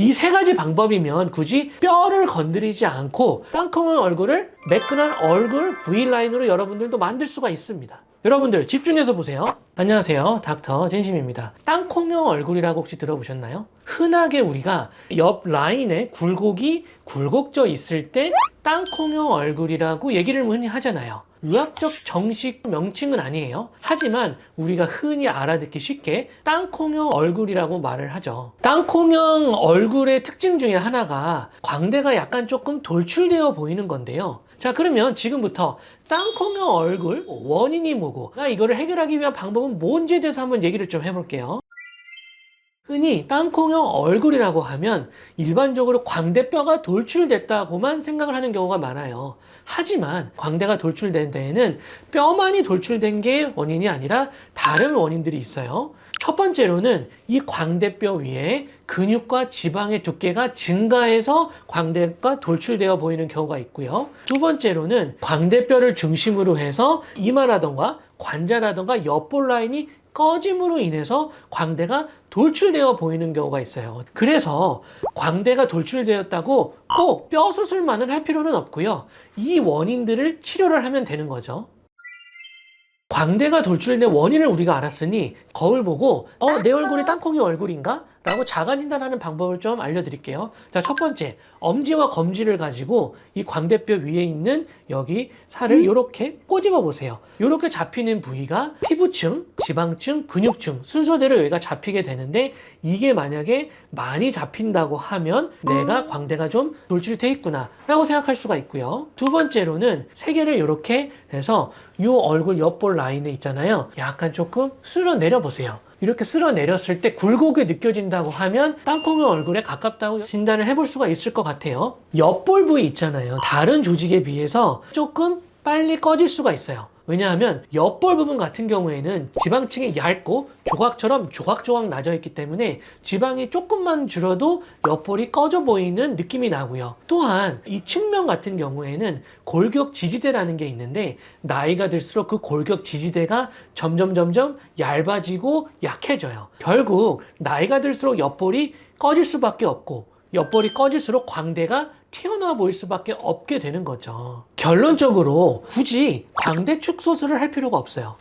이 세 가지 방법이면 굳이 뼈를 건드리지 않고 땅콩형 얼굴을 매끈한 얼굴 V라인으로 여러분들도 만들 수가 있습니다. 여러분들 집중해서 보세요. 안녕하세요, 닥터 진심입니다. 땅콩형 얼굴이라고 혹시 들어보셨나요? 흔하게 우리가 옆 라인에 굴곡져 있을 때 땅콩형 얼굴이라고 얘기를 흔히 하잖아요. 의학적 정식 명칭은 아니에요. 하지만 우리가 흔히 알아듣기 쉽게 땅콩형 얼굴이라고 말을 하죠. 땅콩형 얼굴의 특징 중에 하나가 광대가 약간 조금 돌출되어 보이는 건데요. 자, 그러면 지금부터 땅콩형 얼굴 원인이 뭐고 이거를 해결하기 위한 방법은 뭔지에 대해서 한번 얘기를 좀 해볼게요. 흔히 땅콩형 얼굴이라고 하면 일반적으로 광대뼈가 돌출됐다고만 생각을 하는 경우가 많아요. 하지만 광대가 돌출된 데에는 뼈만이 돌출된 게 원인이 아니라 다른 원인들이 있어요. 첫 번째로는 이 광대뼈 위에 근육과 지방의 두께가 증가해서 광대가 돌출되어 보이는 경우가 있고요. 두 번째로는 광대뼈를 중심으로 해서 이마라던가 관자라던가 옆볼 라인이 꺼짐으로 인해서 광대가 돌출되어 보이는 경우가 있어요. 그래서 광대가 돌출되었다고 꼭 뼈 수술만을 할 필요는 없고요. 이 원인들을 치료를 하면 되는 거죠. 광대가 돌출된 원인을 우리가 알았으니 거울 보고 내 얼굴이 땅콩이 얼굴인가? 라고 자가진단하는 방법을 좀 알려드릴게요. 자, 첫 번째, 엄지와 검지를 가지고 이 광대뼈 위에 있는 여기 살을 이렇게 꼬집어 보세요. 이렇게 잡히는 부위가 피부층, 지방층, 근육층 순서대로 여기가 잡히게 되는데 이게 만약에 많이 잡힌다고 하면 내가 광대가 좀 돌출이 돼 있구나 라고 생각할 수가 있고요. 두 번째로는 세 개를 이렇게 해서 이 얼굴 옆볼 라인에 있잖아요. 약간 조금 쓸어내려 보세요. 이렇게 쓸어내렸을 때 굴곡이 느껴진다고 하면 땅콩의 얼굴에 가깝다고 진단을 해볼 수가 있을 것 같아요. 옆볼 부위 있잖아요. 다른 조직에 비해서 조금 빨리 꺼질 수가 있어요. 왜냐하면 옆볼 부분 같은 경우에는 지방층이 얇고 조각처럼 조각조각 나져 있기 때문에 지방이 조금만 줄어도 옆볼이 꺼져 보이는 느낌이 나고요. 또한 이 측면 같은 경우에는 골격 지지대라는 게 있는데 나이가 들수록 그 골격 지지대가 점점 얇아지고 약해져요. 결국 나이가 들수록 옆볼이 꺼질 수밖에 없고 옆볼이 꺼질수록 광대가 튀어나와 보일 수밖에 없게 되는 거죠. 결론적으로 굳이 광대 축소술을 할 필요가 없어요.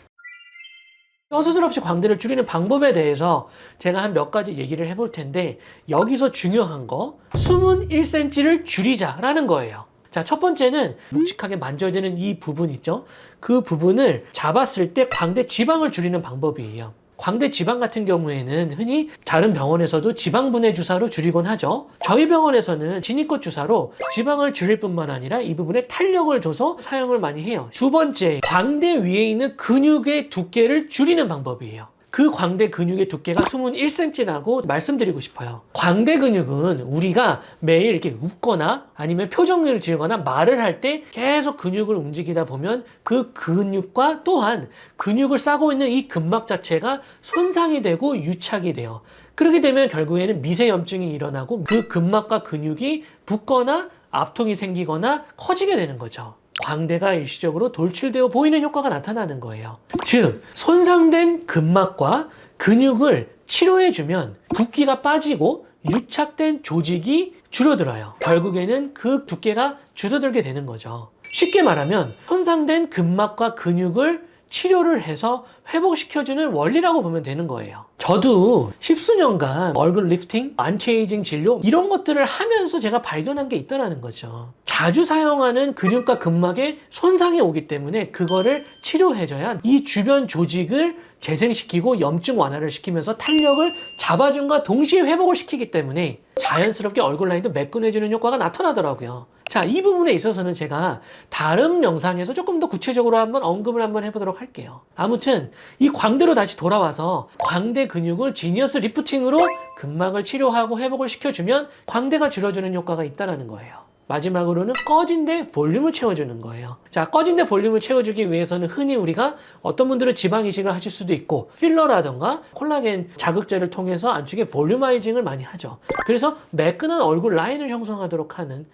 뼈 수술 없이 광대를 줄이는 방법에 대해서 제가 한 몇 가지 얘기를 해볼 텐데 여기서 중요한 거 숨은 1cm를 줄이자라는 거예요. 자, 첫 번째는 묵직하게 만져야 되는 이 부분 있죠? 그 부분을 잡았을 때 광대 지방을 줄이는 방법이에요. 광대 지방 같은 경우에는 흔히 다른 병원에서도 지방분해 주사로 줄이곤 하죠. 저희 병원에서는 지니컷 주사로 지방을 줄일 뿐만 아니라 이 부분에 탄력을 줘서 사용을 많이 해요. 두 번째, 광대 위에 있는 근육의 두께를 줄이는 방법이에요. 그 광대 근육의 두께가 숨은 1cm라고 말씀드리고 싶어요. 광대 근육은 우리가 매일 이렇게 웃거나 아니면 표정을 지으거나 말을 할 때 계속 근육을 움직이다 보면 그 근육과 또한 근육을 싸고 있는 이 근막 자체가 손상이 되고 유착이 돼요. 그렇게 되면 결국에는 미세염증이 일어나고 그 근막과 근육이 붓거나 압통이 생기거나 커지게 되는 거죠. 광대가 일시적으로 돌출되어 보이는 효과가 나타나는 거예요. 즉, 손상된 근막과 근육을 치료해주면 붓기가 빠지고 유착된 조직이 줄어들어요. 결국에는 그 두께가 줄어들게 되는 거죠. 쉽게 말하면 손상된 근막과 근육을 치료를 해서 회복시켜주는 원리라고 보면 되는 거예요. 저도 십수년간 얼굴 리프팅, 안티에이징 진료 이런 것들을 하면서 제가 발견한 게 있다는 거죠. 자주 사용하는 근육과 근막에 손상이 오기 때문에 그거를 치료해줘야 이 주변 조직을 재생시키고 염증 완화를 시키면서 탄력을 잡아준과 동시에 회복을 시키기 때문에 자연스럽게 얼굴 라인도 매끈해지는 효과가 나타나더라고요. 자, 이 부분에 있어서는 제가 다른 영상에서 조금 더 구체적으로 한번 언급을 한번 해보도록 할게요. 아무튼 이 광대로 다시 돌아와서 광대 근육을 지니어스 리프팅으로 근막을 치료하고 회복을 시켜주면 광대가 줄어주는 효과가 있다는 거예요. 마지막으로는 꺼진 데 볼륨을 채워주는 거예요. 자, 꺼진 데 볼륨을 채워주기 위해서는 흔히 우리가 어떤 분들은 지방 이식을 하실 수도 있고 필러라던가 콜라겐 자극제를 통해서 안쪽에 볼륨아이징을 많이 하죠. 그래서 매끈한 얼굴 라인을 형성하도록 하는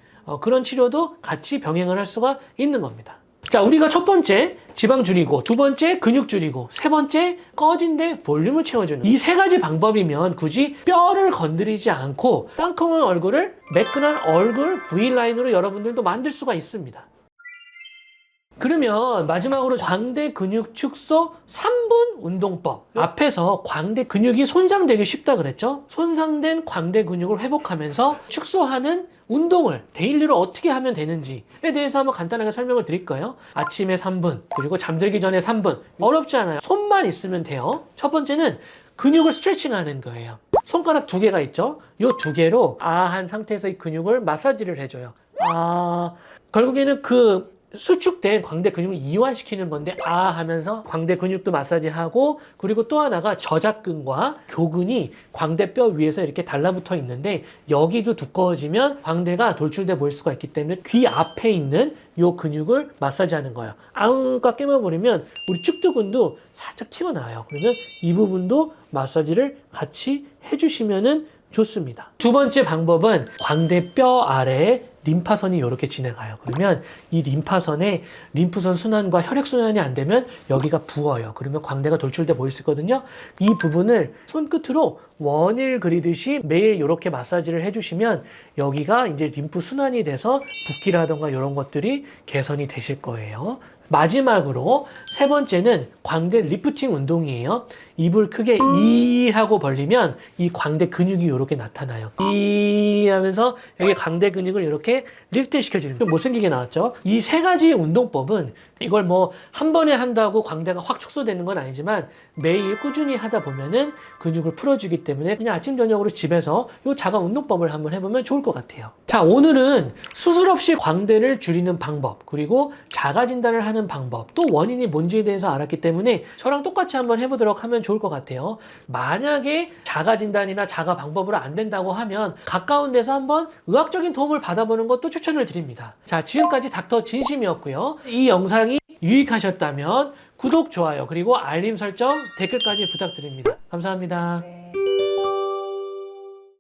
그런 치료도 같이 병행을 할 수가 있는 겁니다. 자, 우리가 첫 번째 지방 줄이고, 두 번째 근육 줄이고, 세 번째 꺼진 데 볼륨을 채워주는 이 세 가지 방법이면 굳이 뼈를 건드리지 않고 땅콩한 얼굴을 매끈한 얼굴 V라인으로 여러분들도 만들 수가 있습니다. 그러면 마지막으로 광대 근육 축소 3분 운동법. 앞에서 광대 근육이 손상되기 쉽다 그랬죠? 손상된 광대 근육을 회복하면서 축소하는 운동을 데일리로 어떻게 하면 되는지에 대해서 한번 간단하게 설명을 드릴까요? 아침에 3분, 그리고 잠들기 전에 3분. 어렵지 않아요. 손만 있으면 돼요. 첫 번째는 근육을 스트레칭하는 거예요. 손가락 2개가 있죠? 이 2개로 한 상태에서 이 근육을 마사지를 해줘요. 결국에는 그 수축된 광대 근육을 이완시키는 건데 하면서 광대 근육도 마사지하고, 그리고 또 하나가 저작근과 교근이 광대뼈 위에서 이렇게 달라붙어 있는데 여기도 두꺼워지면 광대가 돌출돼 보일 수가 있기 때문에 귀 앞에 있는 요 근육을 마사지하는 거예요. 안과 깨물어버리면 우리 축두근도 살짝 튀어나와요. 그러면 이 부분도 마사지를 같이 해주시면은 좋습니다. 두 번째 방법은 광대뼈 아래에 림파선이 이렇게 지나가요. 그러면 이 림파선에 림프선 순환과 혈액순환이 안 되면 여기가 부어요. 그러면 광대가 돌출돼 보일 수 있거든요. 이 부분을 손끝으로 원을 그리듯이 매일 이렇게 마사지를 해주시면 여기가 이제 림프 순환이 돼서 붓기라던가 이런 것들이 개선이 되실 거예요. 마지막으로 세 번째는 광대 리프팅 운동이에요. 입을 크게 이 하고 벌리면 이 광대 근육이 이렇게 나타나요. 이 하면서 여기 광대 근육을 이렇게 리프트 시켜주는, 좀 못생기게 나왔죠? 이 세 가지 운동법은 이걸 뭐 한 번에 한다고 광대가 확 축소되는 건 아니지만 매일 꾸준히 하다 보면은 근육을 풀어주기 때문에 그냥 아침 저녁으로 집에서 이 자가 운동법을 한번 해보면 좋을 것 같아요. 자, 오늘은 수술 없이 광대를 줄이는 방법, 그리고 자가 진단을 하는 방법, 또 원인이 뭔지에 대해서 알았기 때문에 저랑 똑같이 한번 해보도록 하면 좋을 것 같아요. 만약에 자가 진단이나 자가 방법으로 안 된다고 하면 가까운 데서 한번 의학적인 도움을 받아보는 것도 추천을 드립니다. 자, 지금까지 닥터 진심이었고요. 이 영상이 유익하셨다면 구독, 좋아요, 그리고 알림 설정, 댓글까지 부탁드립니다. 감사합니다. 네.